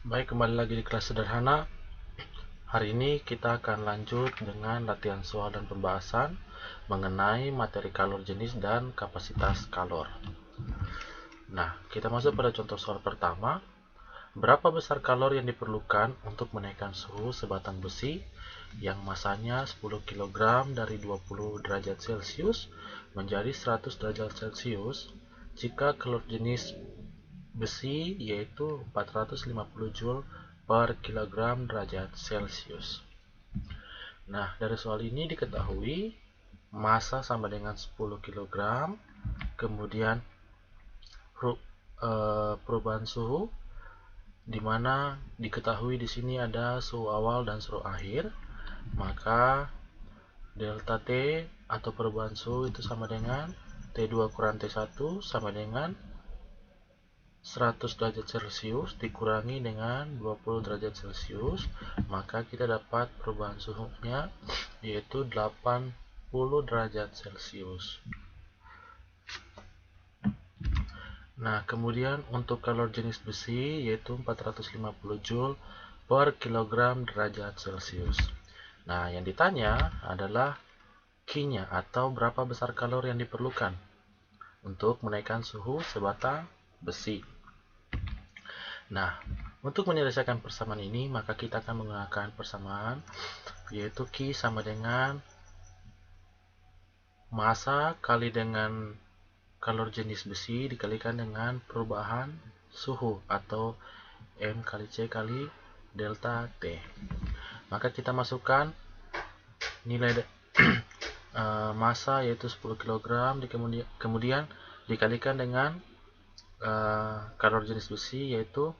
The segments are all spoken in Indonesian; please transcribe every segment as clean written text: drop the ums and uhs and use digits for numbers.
Baik, kembali lagi di kelas sederhana. Hari ini kita akan lanjut dengan latihan soal dan pembahasan mengenai materi kalor jenis dan kapasitas kalor. Nah, kita masuk pada contoh soal pertama. Berapa besar kalor yang diperlukan untuk menaikkan suhu sebatang besi yang masanya 10 kg dari 20 derajat Celcius menjadi 100 derajat Celcius jika kalor jenis besi yaitu 450 Joule per kilogram derajat Celcius. Nah, dari soal ini diketahui massa sama dengan 10 kg, kemudian perubahan suhu di mana diketahui di sini ada suhu awal dan suhu akhir, maka delta T atau perubahan suhu itu sama dengan T2 kurang T1 sama dengan 100 derajat Celcius dikurangi dengan 20 derajat Celcius, maka kita dapat perubahan suhunya yaitu 80 derajat Celcius. Nah, kemudian untuk kalor jenis besi yaitu 450 Joule per kilogram derajat Celcius. Nah, yang ditanya adalah Q-nya atau berapa besar kalor yang diperlukan untuk menaikkan suhu sebatang besi. Nah, untuk menyelesaikan persamaan ini, maka kita akan menggunakan persamaan yaitu Q sama dengan massa kali dengan kalor jenis besi dikalikan dengan perubahan suhu atau M kali C kali delta T. Maka kita masukkan nilai massa yaitu 10 kg kemudian dikalikan dengan kalor jenis besi yaitu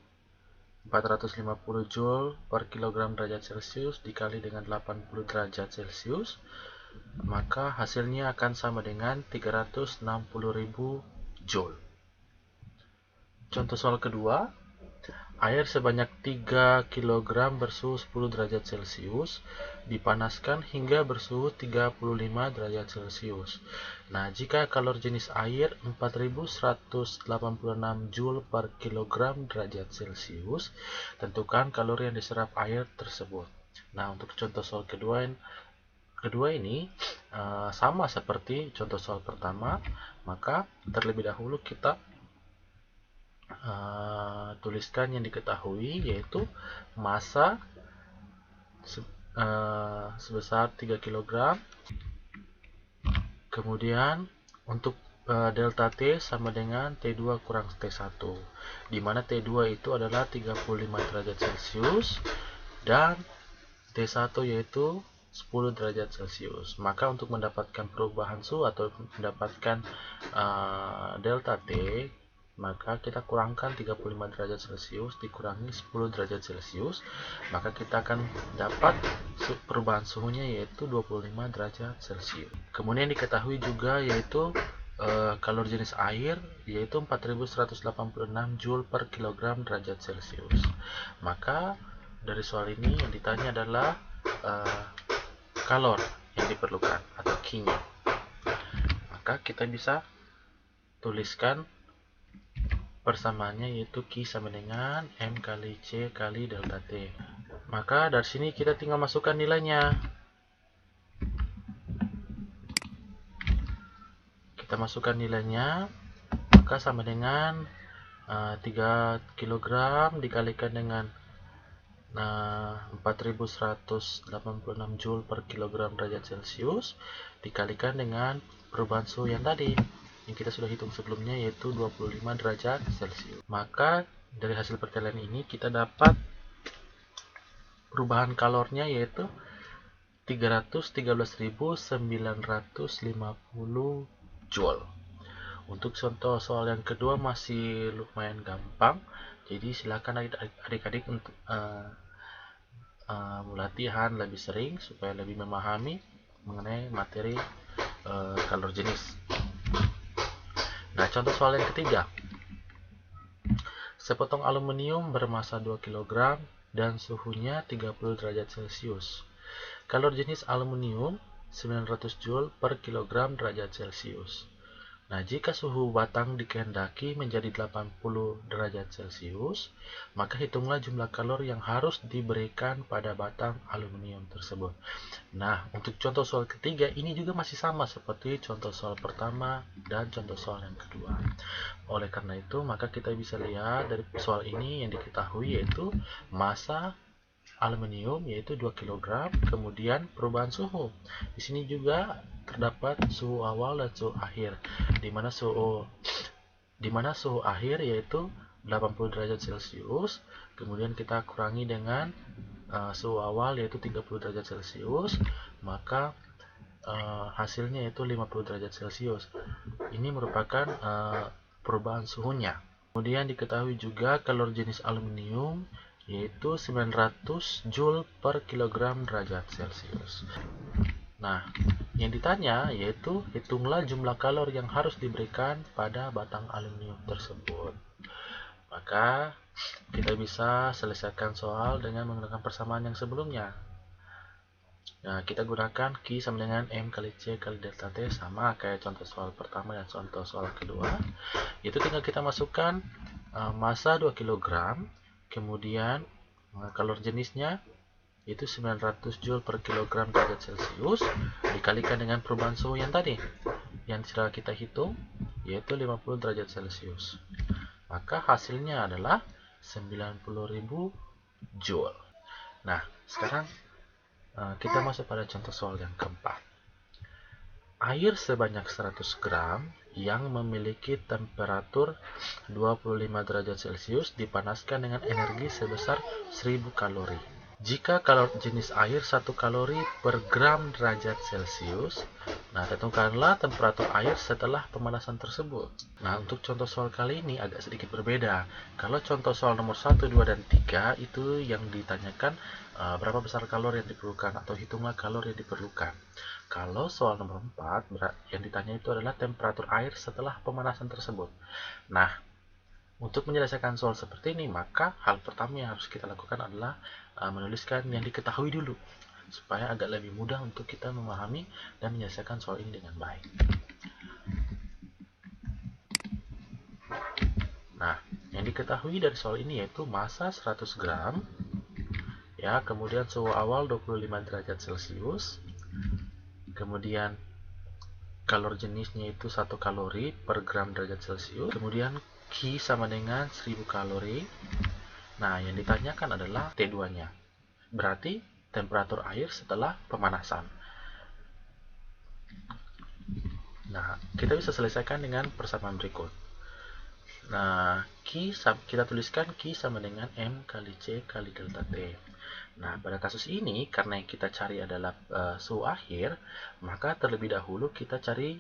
450 Joule per kilogram derajat Celcius dikali dengan 80 derajat Celcius, maka hasilnya akan sama dengan 360.000 Joule. Contoh soal kedua, air sebanyak 3 kg bersuhu 10 derajat Celcius dipanaskan hingga bersuhu 35 derajat Celcius. Nah, jika kalor jenis air 4186 Joule per kilogram derajat Celcius, tentukan kalori yang diserap air tersebut. Nah, untuk contoh soal kedua ini sama seperti contoh soal pertama, maka terlebih dahulu kita tuliskan yang diketahui yaitu massa sebesar 3 kg, kemudian untuk delta T sama dengan T2 kurang T1, di mana T2 itu adalah 35 derajat Celcius dan T1 yaitu 10 derajat Celcius. Maka untuk mendapatkan perubahan suhu atau mendapatkan delta T, maka kita kurangkan 35 derajat Celcius dikurangi 10 derajat Celcius, maka kita akan dapat perubahan suhunya yaitu 25 derajat Celcius. Kemudian diketahui juga yaitu kalor jenis air yaitu 4186 Joule per kilogram derajat Celcius. Maka dari soal ini yang ditanya adalah kalor yang diperlukan atau Q-nya. Maka kita bisa tuliskan persamaannya yaitu Q sama dengan M kali C kali delta T. Maka dari sini kita tinggal masukkan nilainya. Kita masukkan nilainya, maka sama dengan 3 kg dikalikan dengan 4186 Joule per kilogram derajat Celcius dikalikan dengan perubahan suhu yang tadi yang kita sudah hitung sebelumnya yaitu 25 derajat Celcius. Maka dari hasil perkalian ini kita dapat perubahan kalornya yaitu 313.950 Joule. Untuk contoh soal yang kedua masih lumayan gampang, jadi silakan adik-adik untuk latihan lebih sering supaya lebih memahami mengenai materi kalor jenis. Nah, contoh soal yang ketiga. Sepotong aluminium bermassa 2 kg dan suhunya 30 derajat Celcius. Kalor jenis aluminium 900 Joule per kilogram derajat Celcius. Nah, jika suhu batang dikehendaki menjadi 80 derajat Celcius, maka hitunglah jumlah kalori yang harus diberikan pada batang aluminium tersebut. Nah, untuk contoh soal ketiga, ini juga masih sama seperti contoh soal pertama dan contoh soal yang kedua. Oleh karena itu, maka kita bisa lihat dari soal ini yang diketahui yaitu massa aluminium yaitu 2 kg, kemudian perubahan suhu. Di sini juga terdapat suhu awal dan suhu akhir, di mana suhu akhir yaitu 80 derajat Celcius, kemudian kita kurangi dengan suhu awal yaitu 30 derajat Celcius, maka hasilnya yaitu 50 derajat Celcius. Ini merupakan perubahan suhunya. Kemudian diketahui juga kalori jenis aluminium yaitu 900 Joule per kilogram derajat Celcius. Nah, yang ditanya yaitu hitunglah jumlah kalori yang harus diberikan pada batang aluminium tersebut. Maka kita bisa selesaikan soal dengan menggunakan persamaan yang sebelumnya. Nah, kita gunakan Q sama dengan M kali C kali delta T, sama kayak contoh soal pertama dan contoh soal kedua. Itu tinggal kita masukkan massa 2 kg, kemudian kalori jenisnya itu 900 Joule per kilogram derajat Celcius dikalikan dengan perubahan suhu yang tadi yang sudah kita hitung yaitu 50 derajat Celcius. Maka hasilnya adalah 90.000 Joule. Nah, sekarang kita masuk pada contoh soal yang keempat. Air sebanyak 100 gram yang memiliki temperatur 25 derajat Celcius dipanaskan dengan energi sebesar 1000 kalori. Jika kalori jenis air 1 kalori per gram derajat Celcius, nah tentukanlah temperatur air setelah pemanasan tersebut. Nah, untuk contoh soal kali ini agak sedikit berbeda. Kalau contoh soal nomor 1, 2, dan 3 itu yang ditanyakan berapa besar kalori yang diperlukan atau hitunglah kalori yang diperlukan. Kalau soal nomor 4 yang ditanya itu adalah temperatur air setelah pemanasan tersebut. Nah, untuk menyelesaikan soal seperti ini, maka hal pertama yang harus kita lakukan adalah menuliskan yang diketahui dulu, supaya agak lebih mudah untuk kita memahami dan menyelesaikan soal ini dengan baik. Nah, yang diketahui dari soal ini yaitu massa 100 gram, ya, kemudian suhu awal 25 derajat Celcius, kemudian kalori jenisnya itu 1 kalori per gram derajat Celcius, kemudian Q sama dengan 1000 kalori. Nah, yang ditanyakan adalah T2-nya, berarti temperatur air setelah pemanasan. Nah, kita bisa selesaikan dengan persamaan berikut. Nah, kita tuliskan Q sama dengan M kali C kali delta T. Nah, pada kasus ini, karena yang kita cari adalah suhu akhir, maka terlebih dahulu kita cari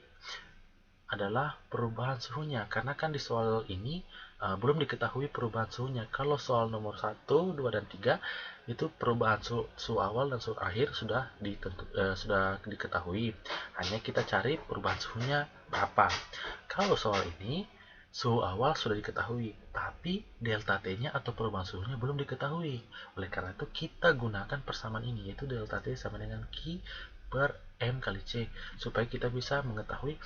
adalah perubahan suhunya, karena kan di soal ini belum diketahui perubahan suhunya. Kalau soal nomor 1, 2, dan 3 itu perubahan suhu awal dan suhu akhir sudah diketahui, hanya kita cari perubahan suhunya berapa. Kalau soal ini suhu awal sudah diketahui, tapi delta T-nya atau perubahan suhunya belum diketahui. Oleh karena itu kita gunakan persamaan ini, yaitu delta T sama dengan Q per M kali C, supaya kita bisa mengetahui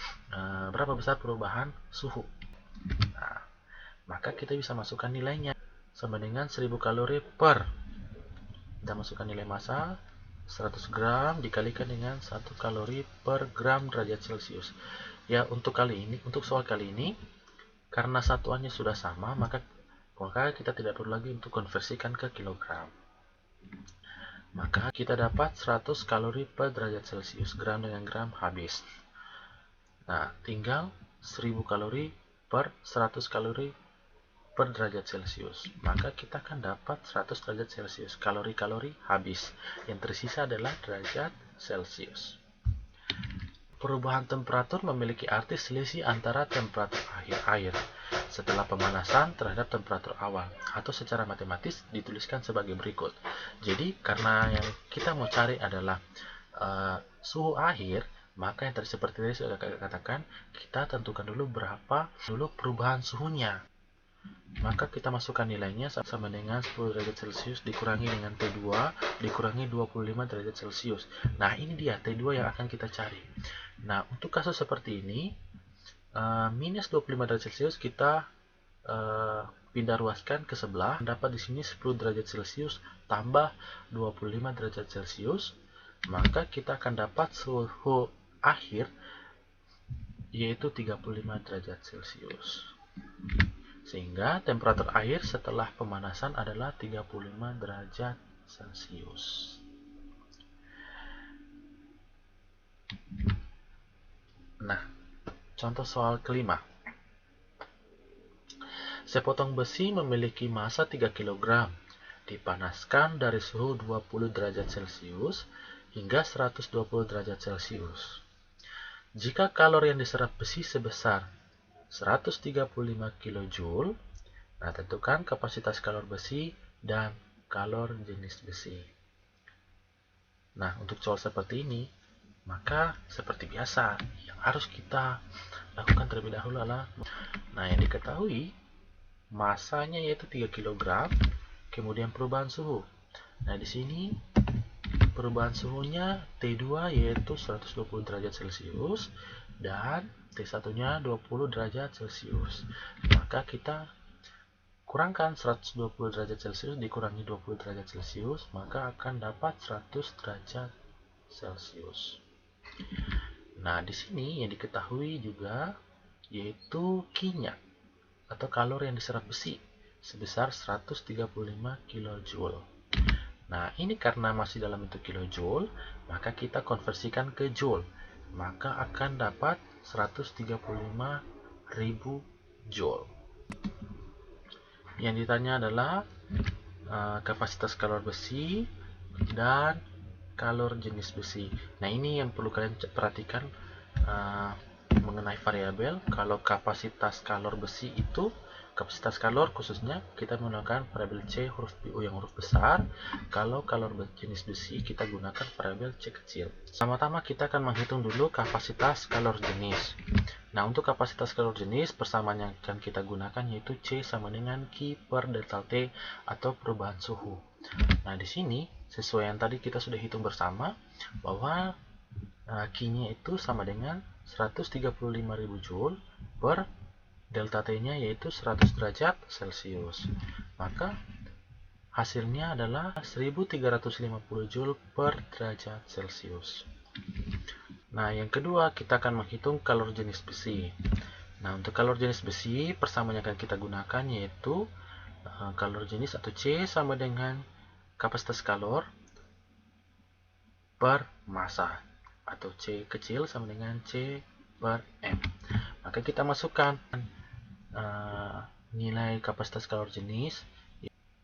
berapa besar perubahan suhu. Nah, maka kita bisa masukkan nilainya sama dengan 1000 kalori per, kita masukkan nilai massa 100 gram dikalikan dengan 1 kalori per gram derajat Celcius. Ya, untuk soal kali ini karena satuannya sudah sama, maka kita tidak perlu lagi untuk konversikan ke kilogram. Maka kita dapat 100 kalori per derajat Celcius, gram dengan gram habis. Nah, tinggal 1000 kalori per 100 kalori per derajat Celcius. Maka kita akan dapat 100 derajat Celcius, kalori-kalori habis. Yang tersisa adalah derajat Celcius. Perubahan temperatur memiliki arti selisih antara temperatur akhir air setelah pemanasan terhadap temperatur awal, atau secara matematis dituliskan sebagai berikut. Jadi karena yang kita mau cari adalah suhu akhir, maka yang tadi seperti tadi sudah katakan, kita tentukan dulu berapa dulu perubahan suhunya. Maka kita masukkan nilainya sama dengan 10 derajat Celcius dikurangi dengan T2 dikurangi 25 derajat Celcius. Nah, ini dia T2 yang akan kita cari. Nah, untuk kasus seperti ini minus 25 derajat Celcius kita pindah ruaskan ke sebelah. Dapat di sini 10 derajat Celcius tambah 25 derajat Celcius, maka kita akan dapat suhu akhir yaitu 35 derajat Celcius. Sehingga temperatur air setelah pemanasan adalah 35 derajat Celcius. Nah, contoh soal kelima. Sepotong besi memiliki massa 3 kg, dipanaskan dari suhu 20 derajat Celcius hingga 120 derajat Celcius. Jika kalori yang diserap besi sebesar 135 kJ, nah tentukan kapasitas kalor besi dan kalor jenis besi. Nah, untuk soal seperti ini, maka seperti biasa, yang harus kita lakukan terlebih dahulu adalah, yang diketahui masanya yaitu 3 kg, kemudian perubahan suhu. Nah, di sini perubahan suhunya T2 yaitu 120 derajat Celcius dan T1-nya 20 derajat Celcius. Maka kita kurangkan 120 derajat Celcius dikurangi 20 derajat Celcius, maka akan dapat 100 derajat Celcius. Nah, di sini yang diketahui juga yaitu Q-nya atau kalori yang diserap besi sebesar 135 kJ. Nah, ini karena masih dalam bentuk kilojoule, maka kita konversikan ke joule. Maka akan dapat 135.000 joule. Yang ditanya adalah kapasitas kalor besi dan kalor jenis besi. Nah, ini yang perlu kalian perhatikan mengenai variabel. Kalau kapasitas kalor besi itu, kapasitas kalor khususnya kita menggunakan variabel C huruf U yang huruf besar. Kalau kalor jenis besi kita gunakan variabel C kecil. Pertama-tama kita akan menghitung dulu kapasitas kalor jenis. Nah, untuk kapasitas kalor jenis persamaan yang akan kita gunakan yaitu C sama dengan Q per delta T atau perubahan suhu. Nah, di sini sesuai yang tadi kita sudah hitung bersama bahwa Q-nya itu sama dengan 135.000 joule per delta T-nya yaitu 100 derajat Celcius. Maka hasilnya adalah 1350 joule per derajat Celcius. Nah, yang kedua kita akan menghitung kalor jenis besi. Nah, untuk kalor jenis besi persamaan yang akan kita gunakan yaitu kalor jenis atau C sama dengan kapasitas kalor per massa atau C kecil sama dengan C per M. Maka kita masukkan nilai kapasitas kalor jenis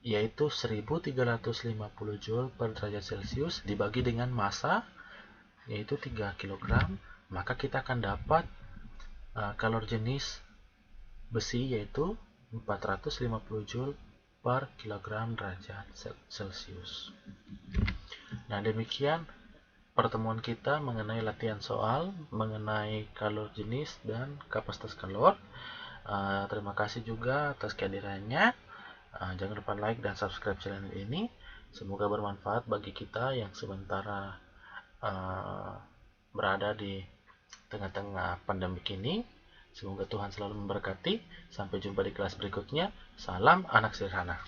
yaitu 1350 joule per derajat Celcius dibagi dengan massa yaitu 3 kg, maka kita akan dapat kalor jenis besi yaitu 450 joule per kilogram derajat Celcius. Nah, demikian pertemuan kita mengenai latihan soal mengenai kalor jenis dan kapasitas kalor. Terima kasih juga atas kehadirannya. Jangan lupa like dan subscribe channel ini. Semoga bermanfaat bagi kita yang sementara berada di tengah-tengah pandemi ini. Semoga Tuhan selalu memberkati. Sampai jumpa di kelas berikutnya. Salam anak sederhana.